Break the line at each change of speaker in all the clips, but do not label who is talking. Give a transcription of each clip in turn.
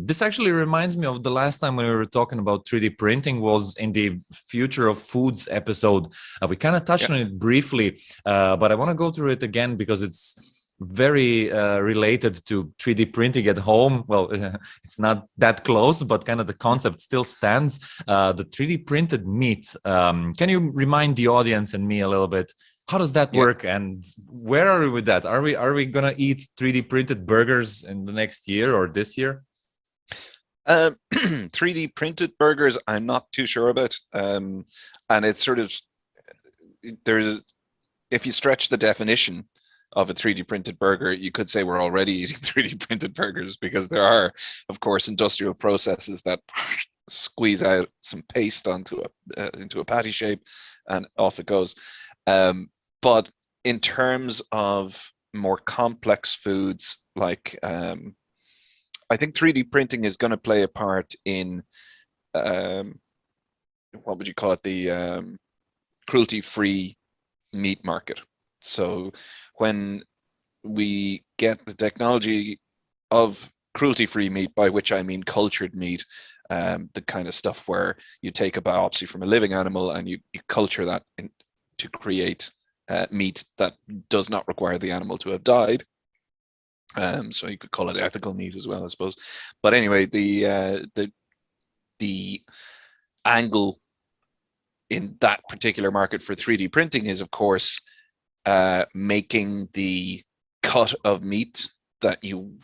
This actually reminds me of the last time when we were talking about 3D printing was in the Future of Foods episode. We kind of touched on it briefly, but I want to go through it again because it's very related to 3D printing at home. Well, it's not that close, but kind of the concept still stands. The 3D printed meat. Can you remind the audience and me a little bit? How does that work, and where are we with that? Are we gonna eat 3D printed burgers in the next year or this year?
3D printed burgers, I'm not too sure about. And it's sort of, if you stretch the definition of a 3D printed burger, you could say we're already eating 3D printed burgers, because there are, of course, industrial processes that squeeze out some paste onto into a patty shape, and off it goes. But in terms of more complex foods, like I think 3D printing is going to play a part in what would you call it, the cruelty-free meat market. So when we get the technology of cruelty-free meat, by which I mean cultured meat, the kind of stuff where you take a biopsy from a living animal and you culture that to create meat that does not require the animal to have died. So you could call it ethical meat as well, I suppose. But anyway, the angle in that particular market for 3D printing is, of course, making the cut of meat that you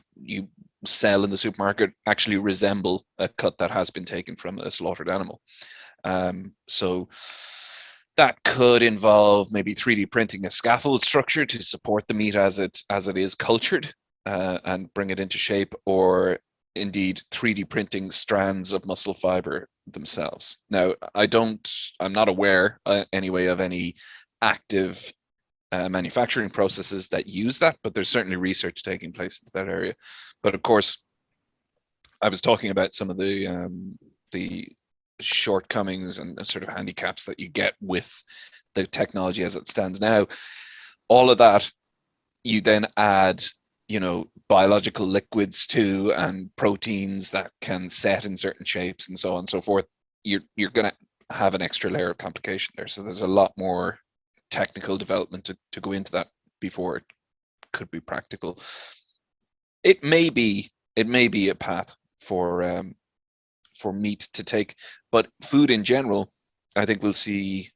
sell in the supermarket actually resemble a cut that has been taken from a slaughtered animal. So that could involve maybe 3D printing a scaffold structure to support the meat as it is cultured, and bring it into shape, or indeed 3D printing strands of muscle fiber themselves. Now, I'm not aware anyway of any active manufacturing processes that use that, but there's certainly research taking place in that area. But of course, I was talking about some of the shortcomings and sort of handicaps that you get with the technology as it stands now. All of that, you then add, biological liquids to, and proteins that can set in certain shapes and so on and so forth. You're going to have an extra layer of complication there. So there's a lot more technical development to go into that before it could be practical. It may be a path for meat to take, but food in general, I think we'll see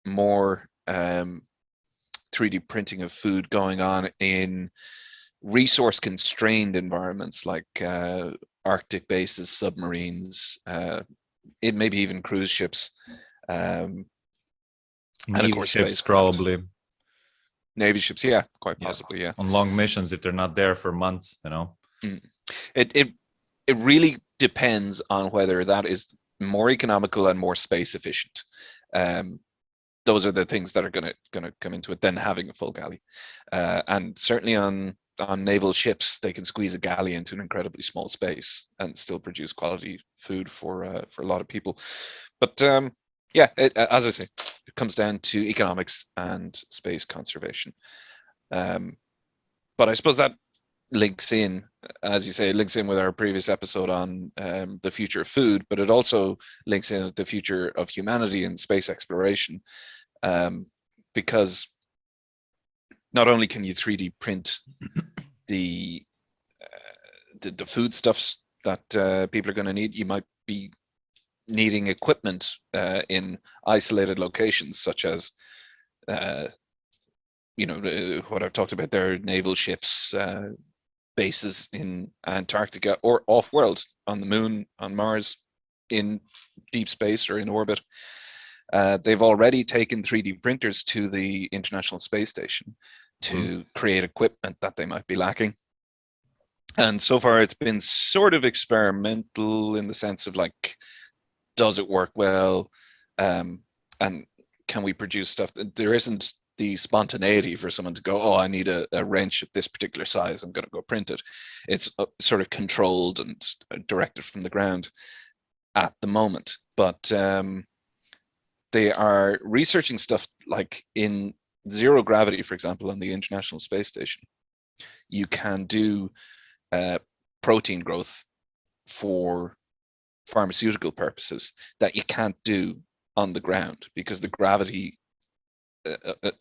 more 3D printing of food going on in resource constrained environments like Arctic bases, submarines, it maybe even cruise ships, and of course
ships,
spacecraft.
probably
Navy ships, yeah, quite possibly, yeah.
On long missions, if they're not there for months,
It really depends on whether that is more economical and more space efficient. Those are the things that are going to come into it, than having a full galley. And certainly on naval ships, they can squeeze a galley into an incredibly small space and still produce quality food for a lot of people. But as I say, it comes down to economics and space conservation. But I suppose that links in, as you say, it links in with our previous episode on the future of food, but it also links in with the future of humanity and space exploration, because not only can you 3D print the foodstuffs that people are going to need, you might be needing equipment in isolated locations, such as what I've talked about there, naval ships, bases in Antarctica or off-world, on the moon, on Mars, in deep space or in orbit. They've already taken 3D printers to the International Space Station to create equipment that they might be lacking. And so far it's been sort of experimental in the sense of, like, does it work well? And can we produce stuff? There isn't the spontaneity for someone to go, oh, I need a wrench of this particular size, I'm going to go print it. It's sort of controlled and directed from the ground at the moment. But they are researching stuff like in zero gravity, for example, on the International Space Station. You can do protein growth for pharmaceutical purposes that you can't do on the ground, because the gravity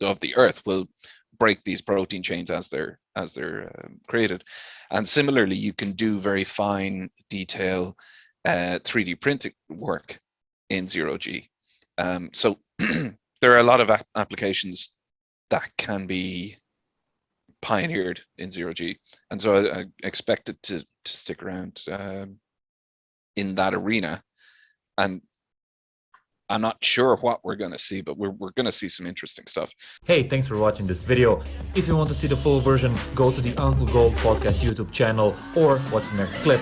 of the Earth will break these protein chains as they're created. And similarly, you can do very fine detail 3D printing work in 0G. So there are a lot of applications that can be pioneered in 0G, and so I expect it to stick around in that arena. And I'm not sure what we're going to see, but we're going to see some interesting stuff.
Hey, thanks for watching this video. If you want to see the full version, go to the Uncle Gold Podcast YouTube channel or watch the next clip.